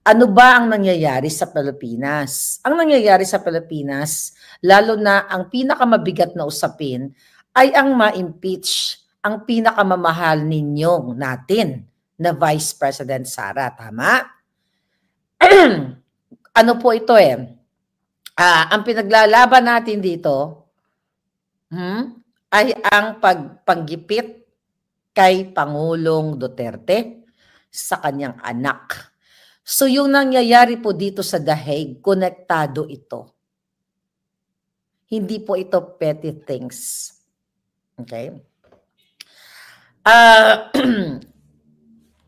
Ano ba ang nangyayari sa Pilipinas? Ang nangyayari sa Pilipinas, lalo na ang pinakamabigat na usapin, ay ang ma-impeach ang pinakamamahal ninyong natin na Vice President Sara. Tama? Ano po ito eh? Ang pinaglalaban natin dito ay ang pagpanggipit kay Pangulong Duterte sa kanyang anak. So yung nangyayari po dito sa The Hague, konektado ito. Hindi po ito petty things. Okay?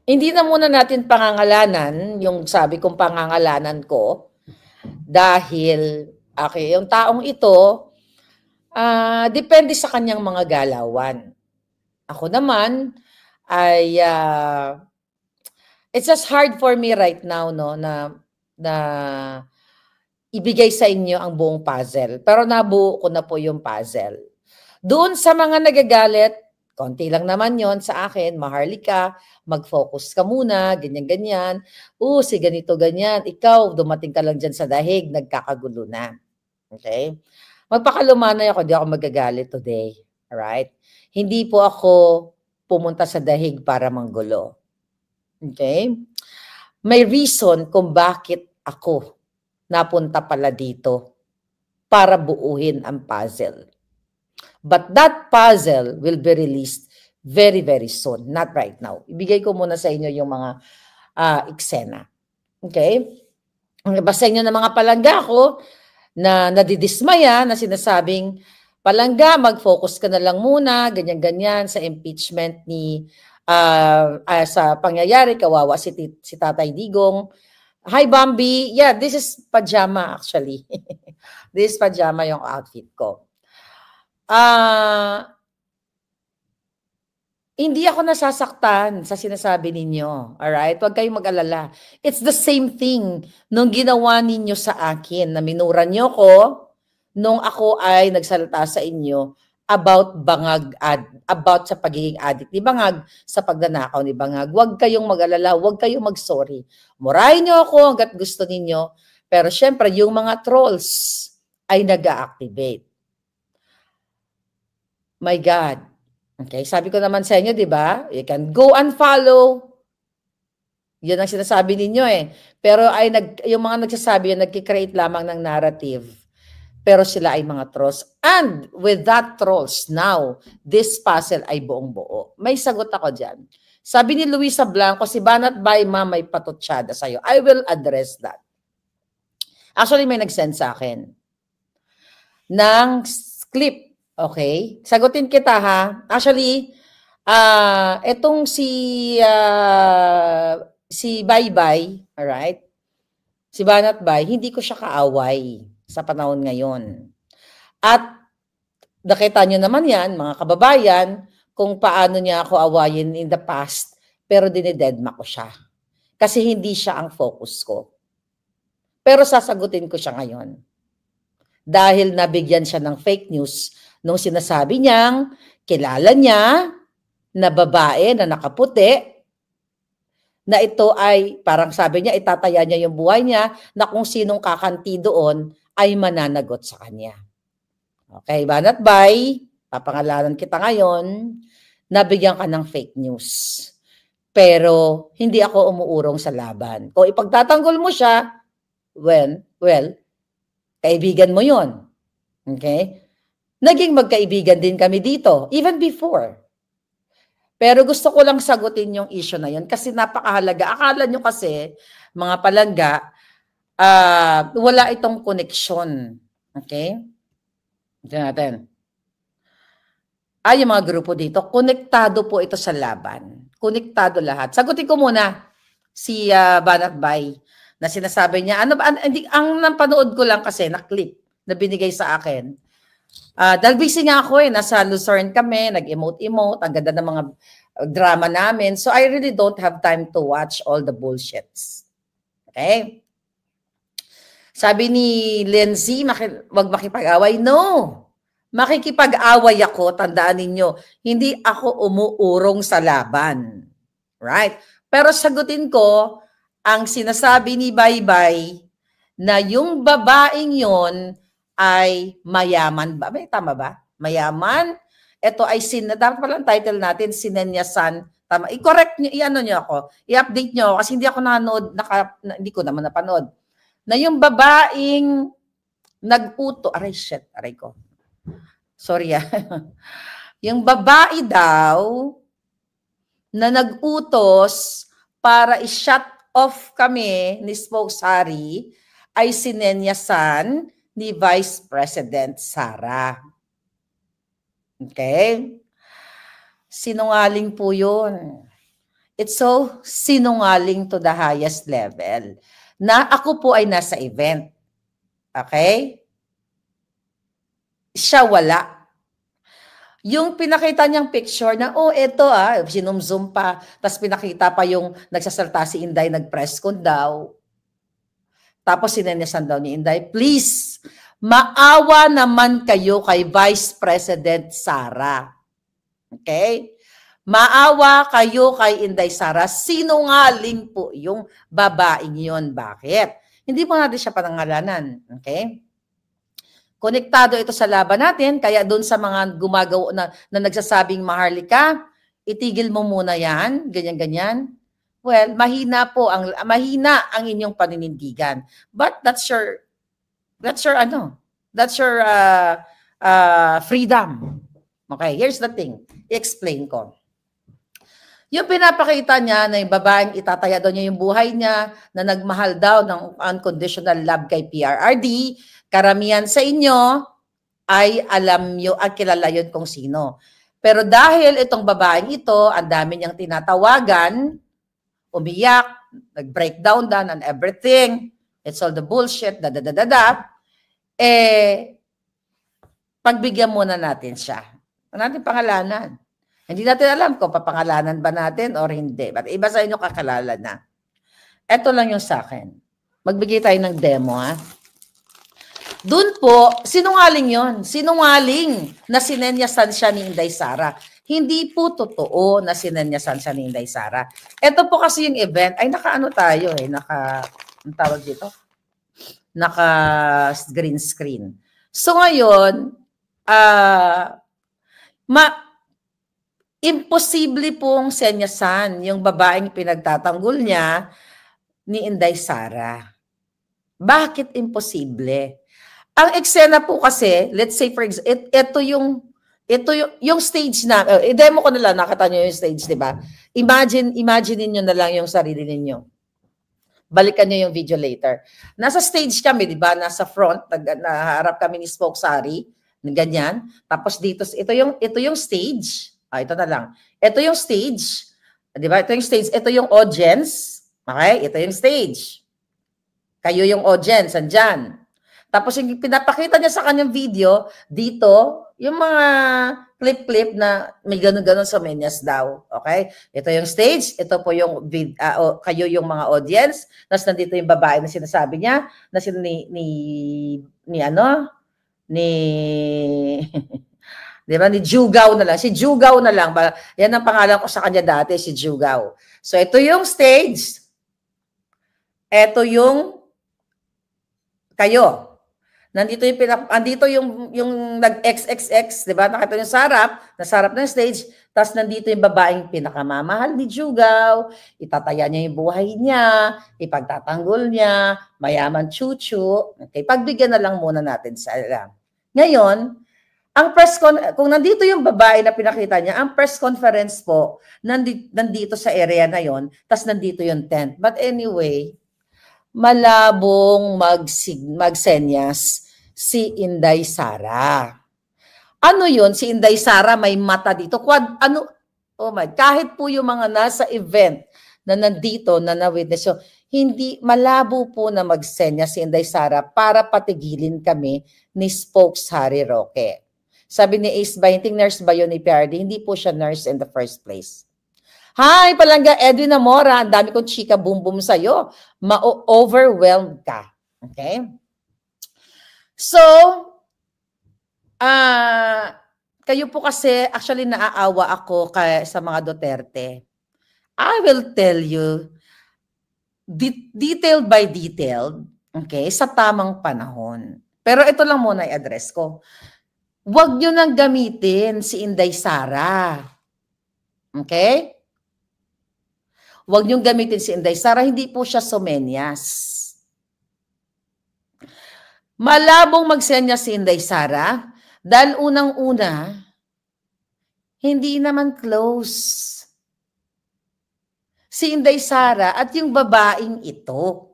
Hindi na muna natin pangangalanan, yung sabi kong pangangalanan ko, dahil okay, yung taong ito, depende sa kanyang mga galawan. Ako naman ay it's just hard for me right now no na ibigay sa inyo ang buong puzzle. Pero nabuo ko na po yung puzzle. Doon sa mga nagagalit, konti lang naman yon sa akin, maharlika, mag-focus ka muna, ganyan-ganyan. Si ganito, ganyan. Ikaw, dumating ka lang dyan sa dahig, nagkakagulo na. Okay? Magpakalumanay ako, di ako magagalit today. Alright? Hindi po ako pumunta sa dahig para manggulo. Okay? May reason kung bakit ako napunta pala dito para buuhin ang puzzle. But that puzzle will be released very, very soon. Not right now. Ibigay ko muna sa inyo yung mga eksena. Okay? Basahin nyo ng mga palangga ko na nadidismaya na sinasabing, palangga, mag-focus ka na lang muna, ganyan-ganyan sa impeachment ni sa pangyayari, kawawa si Tatay Digong. Hi, Bambi. Yeah, this is pajama actually. This is pajama yung outfit ko. Hindi ako nasasaktan sa sinasabi ninyo. Alright? Huwag kayong mag-alala. It's the same thing nung ginawa ninyo sa akin na minura nyo ko nung ako ay nagsalita sa inyo about bangag, about sa pagiging addict ni Bangag, sa pagnanakaw ni Bangag. Huwag kayong mag-alala, huwag kayong mag-sorry. Murahin nyo ako hanggat gusto ninyo. Pero syempre, yung mga trolls ay nag-a-activate. My God. Okay, sabi ko naman sa inyo, di ba? You can go and follow. Yan ang sinasabi ninyo eh. Pero ay yung mga nagsasabi yan, nagkikreate lamang ng narrative. Pero sila ay mga trolls. And with that trolls, now, this puzzle ay buong buo. May sagot ako dyan. Sabi ni Luisa Blanco, si Banat Bay, ma, may patutsyada sa'yo. I will address that. Actually, may nag-send sa akin ng clip. Okay? Sagutin kita ha. Actually, etong si Baybay, alright? Si Banat Bay, hindi ko siya kaaway sa panahon ngayon. At nakita nyo naman yan, mga kababayan, kung paano niya ako awayin in the past, pero dinidedma ko siya. Kasi hindi siya ang focus ko. Pero sasagutin ko siya ngayon. Dahil nabigyan siya ng fake news nung sinasabi niyang kilala niya na babae na nakaputi, na ito ay, parang sabi niya, itataya niya yung buhay niya, na kung sinong kakanti doon, ay mananagot sa kanya. Okay, Banat Bay, papangalanan kita ngayon, nabigyan ka ng fake news. Pero, hindi ako umuurong sa laban. Kung ipagtatanggol mo siya, well, kaibigan mo yon. Okay? Naging magkaibigan din kami dito, even before. Pero gusto ko lang sagutin yung issue na yun kasi napakahalaga. Akala nyo kasi, mga palangga, wala itong connection. Okay? Tignan natin. Yung mga grupo dito, konektado po ito sa laban. Konektado lahat. Sagutin ko muna si Banat Bay na sinasabi niya, ang napanood ko lang kasi na clip na binigay sa akin. Dahil busy nga ako nasa Luzerne kami, nag-emote-emote, ang ganda ng mga drama namin. So I really don't have time to watch all the bullshits. Okay? Sabi ni Lindsay, wag makipag-away. No! Makikipag-away ako, tandaan ninyo. Hindi ako umuurong sa laban. Right? Pero sagutin ko ang sinasabi ni Baybay na yung babaeng yon ay mayaman ba? May tama ba? Mayaman? Ito ay dapat palang title natin, sinenyasan. Tama. I-correct nyo, i-ano nyo ako. I-update nyo kasi hindi ako nanood, hindi ko naman napanood. Na yung babaeng nag-uto, aray ko. Sorry yung babae daw na nag-utos para i-shut off kami ni Spokes Harry ay sinenyasan ni Vice President Sara. Okay? Sinungaling po yun. It's so sinungaling to the highest level. Na ako po ay nasa event. Okay? Siya wala. Yung pinakita niyang picture na, oh, eto sinum-zoom pa, tapos pinakita pa yung nagsasalta si Inday, nag-press con daw. Tapos sinenyasan daw ni Inday, please, maawa naman kayo kay Vice President Sara. Okay? Maawa kayo kay Inday Sara. Sinungaling po yung babaeng yun. Bakit? Hindi po natin siya panangalanan. Okay? Konektado ito sa laban natin, kaya doon sa mga gumagawa na nagsasabing Maharlika, itigil mo muna yan, ganyan-ganyan. Well, mahina ang inyong paninindigan. But that's your freedom. Okay, here's the thing. I-explain ko. Yung pinapakita niya na yung babaeng itataya daw niya yung buhay niya, na nagmahal daw ng unconditional love kay PRRD, karamihan sa inyo ay alam nyo at kilala yun kung sino. Pero dahil itong babaeng ito, ang dami niyang tinatawagan, umiyak, nag-breakdown down and everything, it's all the bullshit, pagbigyan muna natin siya. Natin pangalanan. Hindi natin alam kung papangalanan ba natin or hindi. But iba sa inyo kakalala na. Ito lang yung sa akin. Magbigay tayo ng demo, Doon po, sinungaling yon. Sinungaling na sinenyasan siya ni Inday Sara. Hindi po totoo na sinenyasan siya ni Inday Sara. Ito po kasi yung event, ay naka-ano tayo ang tawag dito? Naka-green screen. So ngayon, imposible pong senyasan yung babaeng pinagtatanggol niya ni Inday Sara. Bakit imposible? Ang eksena po kasi, let's say for example, ito yung stage na, i-demo ko na lang, nakita nyo yung stage, di ba? Imagine niyo na lang yung sarili ninyo. Balikan nyo yung video later. Nasa stage kami, di ba? Nasa front, naharap kami ni Spokes Harry, ganyan. Tapos dito, ito yung stage. Ito na lang. Ito yung stage. Di ba? Ito yung stage. Ito yung audience. Okay? Ito yung stage. Kayo yung audience. Andyan. Tapos yung pinapakita niya sa kanyang video, dito, yung mga clip-clip na may ganun-ganun sa menyas daw. Okay? Ito yung stage. Ito po yung kayo yung mga audience. Tapos nandito yung babae na sinasabi niya, na di ba? Ni Jugaw na lang. Si Jugaw na lang. Yan ang pangalan ko sa kanya dati, si Jugaw. So, ito yung stage. Ito yung kayo. Nandito yung nag-XXX, di ba? Nakita yung nasa harap ng stage. Tapos nandito yung babaeng pinakamamahal ni Jugaw. Itataya niya yung buhay niya. Ipagtatanggol niya. Mayaman chuchu. Okay, pagbigyan na lang muna natin sa alam. Ngayon, kung nandito yung babae na pinakita niya, ang press conference po, nandito sa area na yon, tas nandito yung tent. But anyway, malabong magsenyas si Inday Sara. Ano yun? Si Inday Sara may mata dito. Kahit po yung mga nasa event na nandito, na na-witness, so, hindi malabo po na magsenyas si Inday Sara para patigilin kami ni Spokes Harry Roque. Sabi ni Ace Bainting, nurse ba yun ni PRD? Hindi po siya nurse in the first place. Hi, Palangga Edwin Amora. Ang dami kong chika boom-boom sa'yo. Ma-overwhelmed ka. Okay? So, kayo po kasi, actually naaawa ako sa mga Duterte. I will tell you, detailed by detailed, okay, sa tamang panahon. Pero ito lang muna i-address ko. Huwag nyo nang gamitin si Inday Sara. Okay? Huwag nyo gamitin si Inday Sara, hindi po siya sumenyas. Malabong magsenyas si Inday Sara dahil unang-una, hindi naman close si Inday Sara at yung babaeng ito.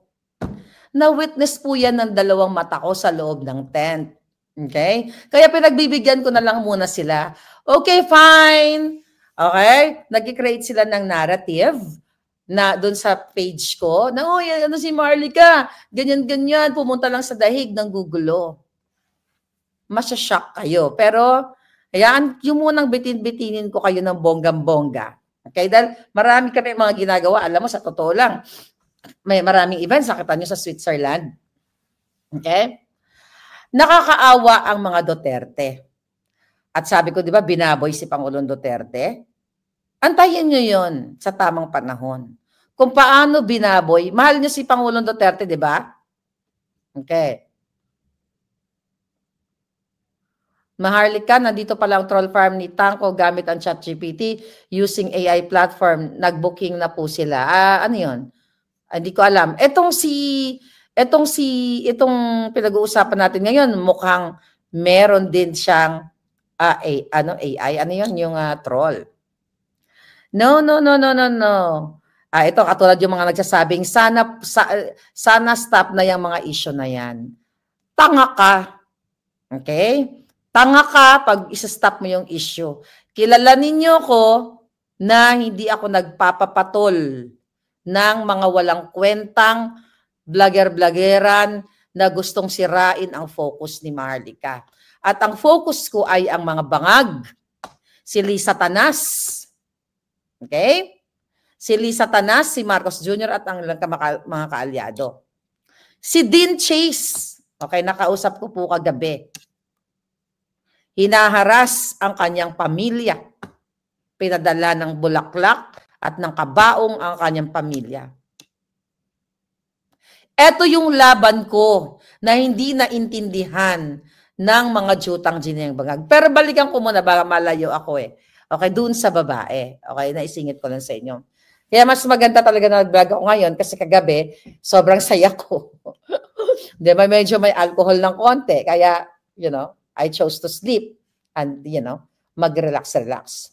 Na-witness po yan ng dalawang mata ko sa loob ng tent. Okay? Kaya pinagbibigyan ko na lang muna sila. Okay, fine. Okay? Nag-create sila ng narrative na doon sa page ko, na, oh, ano si Marlica, ganyan-ganyan, pumunta lang sa dahig ng gugulo. Masya-shock kayo. Pero, ayan, yung munang bitin-bitinin ko kayo ng bonggang-bongga. Okay? Dahil marami kami mga ginagawa. Alam mo, sa totoo lang, may maraming events, nakita nyo sa Switzerland. Okay? Nakakaawa ang mga Duterte. At sabi ko, di ba, binaboy si Pangulong Duterte? Antayin nyo yon sa tamang panahon. Kung paano binaboy, mahal nyo si Pangulong Duterte, di ba? Okay. Maharlika, nandito pala ang troll farm ni Tangko gamit ang ChatGPT using AI platform. Nag-booking na po sila. Ano yun? Hindi ko alam. Itong pinag-uusapan natin ngayon, mukhang meron din siyang AI. Ano yun? Yung troll. No. Ito, katulad yung mga nagsasabing, sana stop na yung mga issue na yan. Tanga ka. Okay? Tanga ka pag isa-stop mo yung issue. Kilalanin niyo ko na hindi ako nagpapapatol ng mga walang kwentang vlogger-vloggeran na gustong sirain ang focus ni Maharlika. At ang focus ko ay ang mga bangag. Si Lisa Tanas. Okay? Si Lisa Tanas, si Marcos Jr. at ang mga kaalyado. Si Dean Chase. Okay, nakausap ko po kagabi. Hinaharas ang kanyang pamilya. Pinadala ng bulaklak at ng kabaong ang kanyang pamilya. Ito yung laban ko na hindi naintindihan ng mga jutang ginang bangag. Pero balikan ko muna, baka malayo ako eh. Okay, dun sa babae. Okay, naisingit ko lang sa inyo. Kaya mas maganda talaga na nag-vlog ako ngayon kasi kagabi, sobrang saya ko. Medyo may alcohol ng konti. Kaya, you know, I chose to sleep and, you know, mag-relax-relax.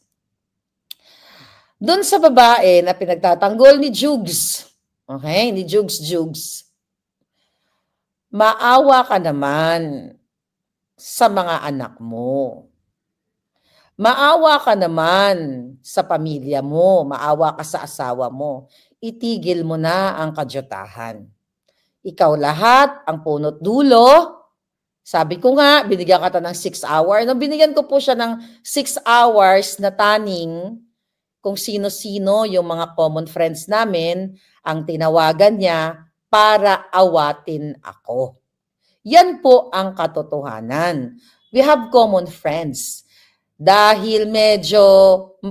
Doon sa babae na pinagtatanggol ni Jugs, okay, ni Jugs, maawa ka naman sa mga anak mo. Maawa ka naman sa pamilya mo. Maawa ka sa asawa mo. Itigil mo na ang kadyutahan. Ikaw lahat, ang punot dulo. Sabi ko nga, binigyan ka ng 6 hours. Nung binigyan ko po siya ng 6 hours na taning kung sino-sino yung mga common friends namin, ang tinawagan niya para awatin ako. Yan po ang katotohanan. We have common friends. Dahil medyo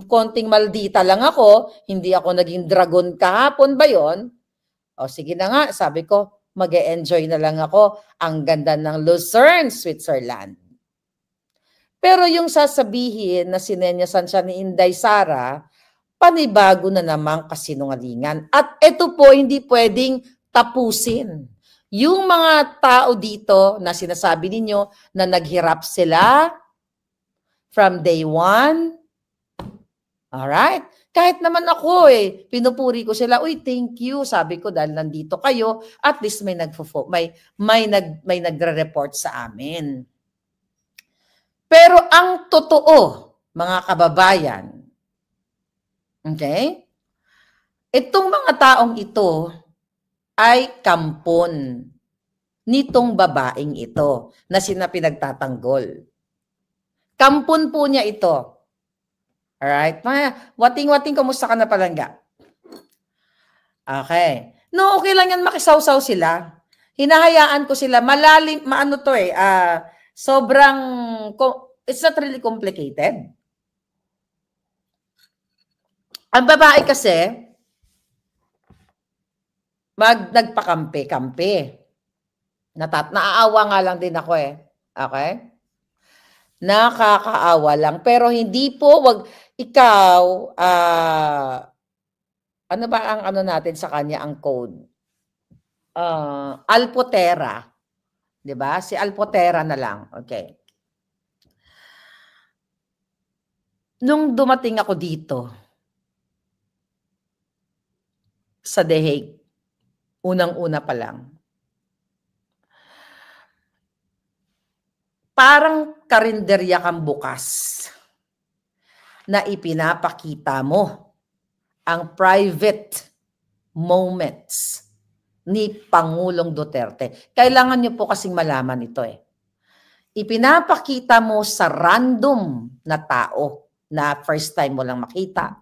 konting maldita lang ako, hindi ako naging dragon kahapon ba yon? O sige na nga, sabi ko, mag-e-enjoy na lang ako. Ang ganda ng Lucerne, Switzerland. Pero yung sasabihin na sinenyasan siya ni Inday Sara, panibago na namang kasinungalingan. At ito po, hindi pwedeng tapusin. Yung mga tao dito na sinasabi ninyo na naghirap sila from day one, alright? Kahit naman ako pinupuri ko sila, uy, thank you. Sabi ko, dahil nandito kayo, at least may nagre-report sa amin. Pero ang totoo, mga kababayan, okay? Itong mga taong ito ay kampon nitong babaeng ito na pinagtatanggol. Kampon po niya ito. Alright? Wating-wating, kamusta ka na palangga? Okay. No, okay lang yan, makisawsaw sila. Hinahayaan ko sila. Malalim, sobrang, it's not really complicated. Ang babae kasi, nagpakampi-kampi. Naaawa nga lang din ako eh. Okay? Nakakaawa lang. Pero hindi po, ikaw, ano ba ang ano natin sa kanya, ang code? Alpotera. 'Di ba? Si Alpotera na lang. Okay. Nung dumating ako dito sa The Hague, unang-una pa lang, parang karinderya kang bukas na ipinapakita mo ang private moments ni Pangulong Duterte. Kailangan niyo po kasing malaman ito eh. Ipinapakita mo sa random na tao na first time mo lang makita.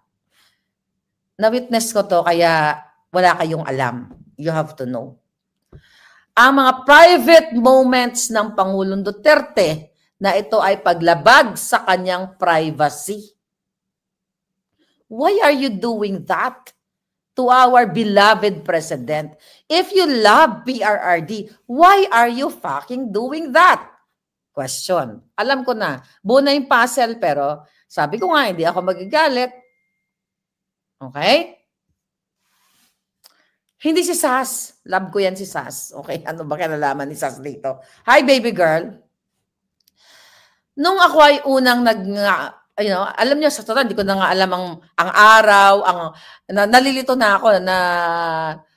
Na-witness ko to kaya wala kayong alam. You have to know. Ang mga private moments ng Pangulong Duterte na ito ay paglabag sa kanyang privacy. Why are you doing that to our beloved President? If you love PRRD, why are you fucking doing that? Question. Alam ko na, buo na yung puzzle pero sabi ko nga, hindi ako magagalit. Okay? Hindi si Sas. Love ko yan si Sas. Okay, ano ba kinalaman ni Sas dito? Hi, baby girl. Nung ako ay unang alam niyo, sa totoo, hindi ko na nga alam ang araw, nalilito na ako,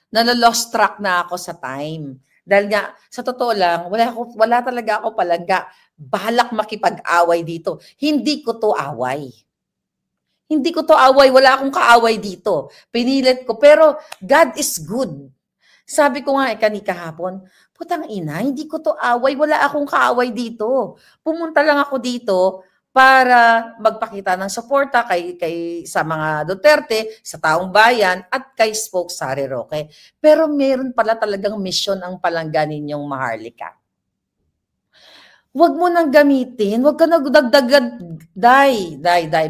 nalo-lost track na ako sa time. Dahil nga, sa totoo lang, wala talaga ako palangga balak makipag-away dito. Hindi ko to away. Hindi ko to away. Wala akong kaaway dito. Pinilit ko. Pero God is good. Sabi ko nga kahapon, putang ina, hindi ko to away. Wala akong kaaway dito. Pumunta lang ako dito para magpakita ng suporta sa mga Duterte, sa taong bayan, at kay Spoke Sari Roque. Pero meron pala talagang mission ang palangga ninyong Maharlika. Huwag mo nang gamitin. Huwag ka nagdagdag. Day.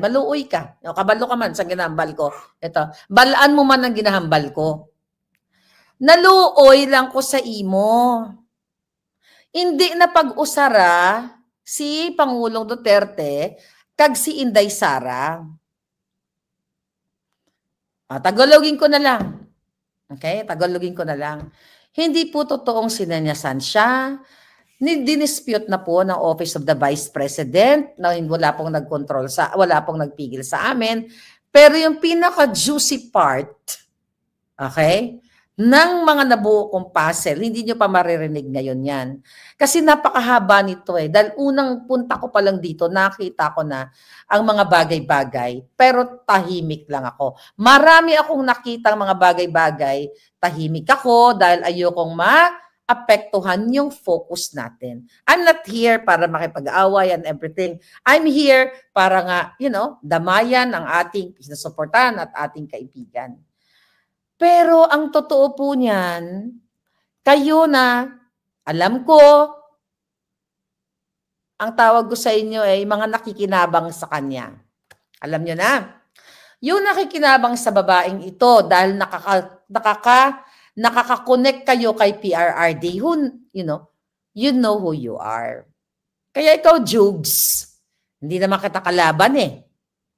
Maluoy ka. Kabalo ka man sa ginahambal ko. Ito. Balaan mo man ang ginahambal ko. Naluoy lang ko sa imo. Hindi na pag-usara si Pangulong Duterte kag si Inday Sara. Tagalogin ko na lang. Okay? Tagalogin ko na lang. Hindi po totoong sinanyasan siya. Dinispute na po ng Office of the Vice President na wala pong nagkontrol wala pong nagpigil sa amin. Pero yung pinaka-juicy part, okay, ng mga nabuo kong puzzle, hindi nyo pa maririnig ngayon yan. Kasi napakahaba nito eh. Dahil unang punta ko pa lang dito, nakita ko na ang mga bagay-bagay, pero tahimik lang ako. Marami akong nakita mga bagay-bagay, tahimik ako dahil ayokong apektuhan yung focus natin. I'm not here para makipag-away and everything. I'm here para nga, damayan ang ating sinusuportahan at ating kaibigan. Pero ang totoo po niyan, kayo na, alam ko, ang tawag ko sa inyo ay mga nakikinabang sa kanya. Alam nyo na. Yung nakikinabang sa babaeng ito dahil nakaka-connect kayo kay PRRD, you know who you are. Kaya ikaw, Jugs, hindi naman kita kalaban eh.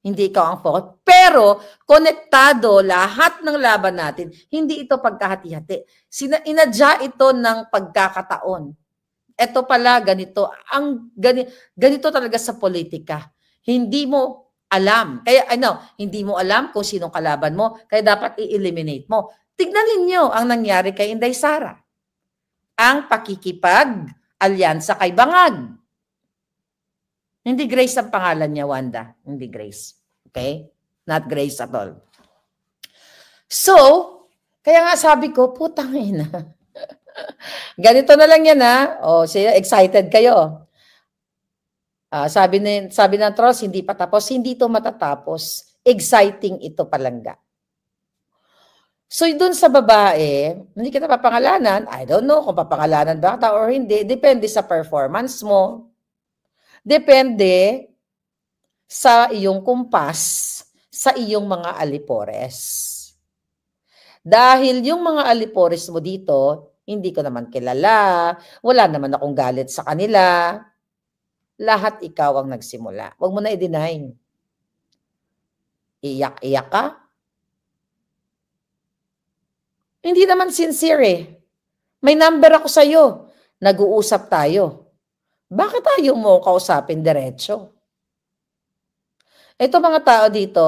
Hindi ikaw ang focus. Pero, konektado lahat ng laban natin, hindi ito pagkahati-hati. Inadya ito ng pagkakataon. Ito pala, ganito. Ganito talaga sa politika. Hindi mo alam. Kaya, hindi mo alam kung sinong kalaban mo, kaya dapat i-eliminate mo. Tignan ninyo ang nangyari kay Inday Sara. Ang pakikipag-alyansa kay Bangag. Hindi Grace ang pangalan niya, Wanda. Hindi Grace. Okay? Not Grace at all. So, kaya nga sabi ko, putang ina. Ganito na lang yan ha. Excited kayo. Sabi ng trolls, hindi pa tapos. Hindi ito matatapos. Exciting ito palangga. So, dun sa babae, hindi kita papangalanan. I don't know kung papangalanan ba kita or hindi. Depende sa performance mo. Depende sa iyong kumpas, sa iyong mga alipores. Dahil yung mga alipores mo dito, hindi ko naman kilala, wala naman akong galit sa kanila. Lahat ikaw ang nagsimula. Huwag mo na i-deny. Iyak-iyak ka? Hindi naman sincere eh. May number ako sa'yo. Nag-uusap tayo. Bakit tayo mo kausapin diretso? Ito mga tao dito,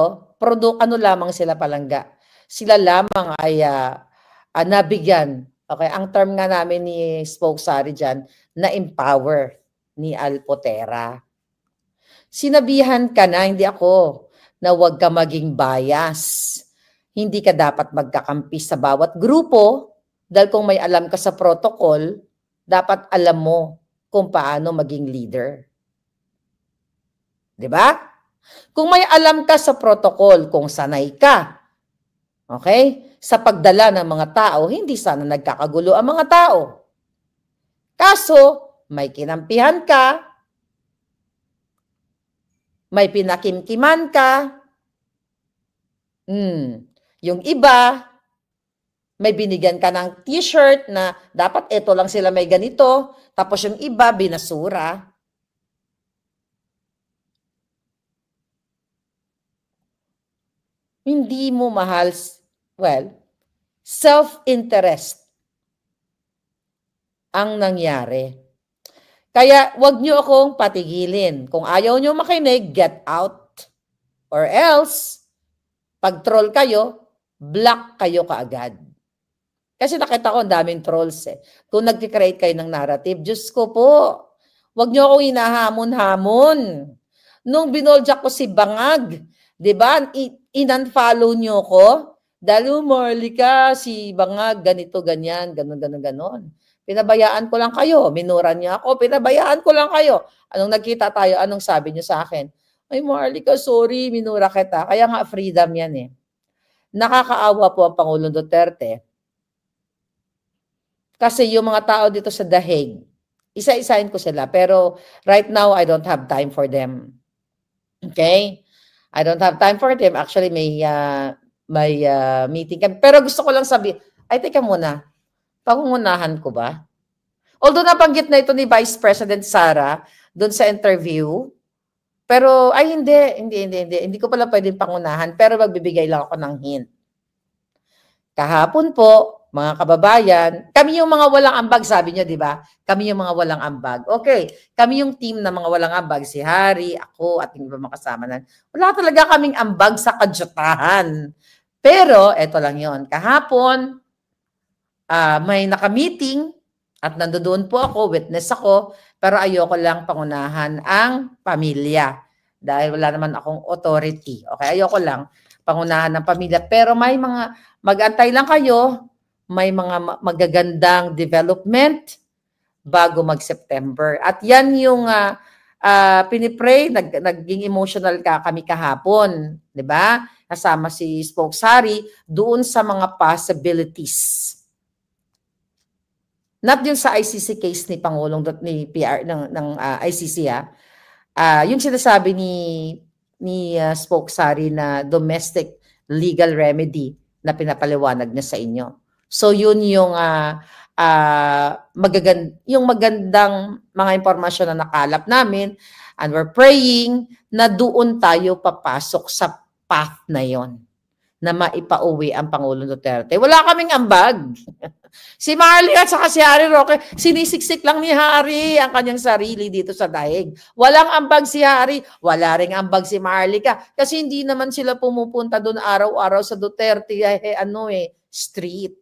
ano lamang sila palangga. Sila lamang ay nabigyan. Okay, ang term nga namin ni Spokesari dyan, na-empower ni Alpotera. Sinabihan ka na, hindi ako, na huwag ka maging bias. Hindi ka dapat magkakampi sa bawat grupo dahil kung may alam ka sa protocol, dapat alam mo kung paano maging leader. 'Di ba? Kung may alam ka sa protocol, kung sanay ka, okay, sa pagdala ng mga tao, hindi sana nagkakagulo ang mga tao. Kaso, may kinampihan ka, may pinakimkiman ka, yung iba, may binigyan ka ng t-shirt na dapat ito lang sila may ganito, tapos yung iba, binasura. Hindi mo mahal, well, self-interest ang nangyari. Kaya wag niyo akong patigilin. Kung ayaw niyo makinig, get out. Or else, pag troll kayo, block kayo kaagad. Kasi nakita ko ang daming trolls eh. Kung nag-create kayo ng narrative, Diyos ko po, wag niyo akong hinahamon-hamon. Nung binoljak ko si Bangag, di ba, in-unfollow niyo ko, dahil Marlica, si Bangag, ganito, ganyan, ganon. Pinabayaan ko lang kayo, minura niya ako, pinabayaan ko lang kayo. Anong nagkita tayo, anong sabi niyo sa akin? Ay Marlica, sorry, minura kita. Kaya nga freedom yan eh. Nakakaawa po ang Pangulong Duterte. Kasi yung mga tao dito sa The Hague, isa-isahin ko sila. Pero right now, I don't have time for them. Okay? I don't have time for them. Actually, may meeting kami. Pero gusto ko lang sabihin, ay teka muna, pangungunahan ko ba? Although nabanggit na ito ni Vice President Sara doon sa interview, pero ay hindi ko pala pwedeng pangunahan, pero magbibigay lang ako ng hint. Kahapon po, mga kababayan, kami yung mga walang ambag, sabi niyo, di ba? Kami yung mga walang ambag. Okay, kami yung team na mga walang ambag, si Harry, ako, at yung iba mga kasama na. Wala talaga kaming ambag sa kadyutahan. Pero, eto lang yon. Kahapon, may naka-meeting, at nandoon po ako, witness ako, pero ayoko lang pangunahan ang pamilya. Dahil wala naman akong authority. Okay, ayoko lang pangunahan ng pamilya. Pero may mga, mag-antay lang kayo, may mga magagandang development bago mag-September. At yan yung pinipray, naging emotional kami kahapon, di ba? Kasama si Spokesari doon sa mga possibilities. Not yung sa ICC case ni Pangulong ni PR ng ICC yung sinasabi ni Spokesari na domestic legal remedy na pinapaliwanag niya sa inyo. So yun yung magandang mga impormasyon na nakalap namin, and we're praying na doon tayo papasok sa path na yon na maipauwi ang Pangulong Duterte. Wala kaming ambag. Si Marley at saka si Harry Roque, sinisiksik lang ni Harry ang kanyang sarili dito sa daig. Walang ambag si Harry, wala ring ambag si Marley kasi hindi naman sila pumupunta doon araw-araw sa Duterte street.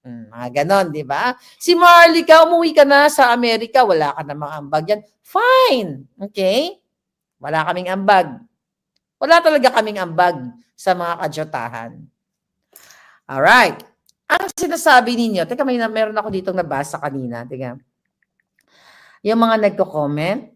Mga ganon, di ba? Si Marlica, umuwi ka na sa Amerika, wala ka namang ambag yan. Fine. Okay? Wala kaming ambag. Wala talaga kaming ambag sa mga kadyutahan. Alright. Ang sinasabi ninyo, teka, meron ako ditong nabasa kanina. Teka. Yung mga nagko-comment,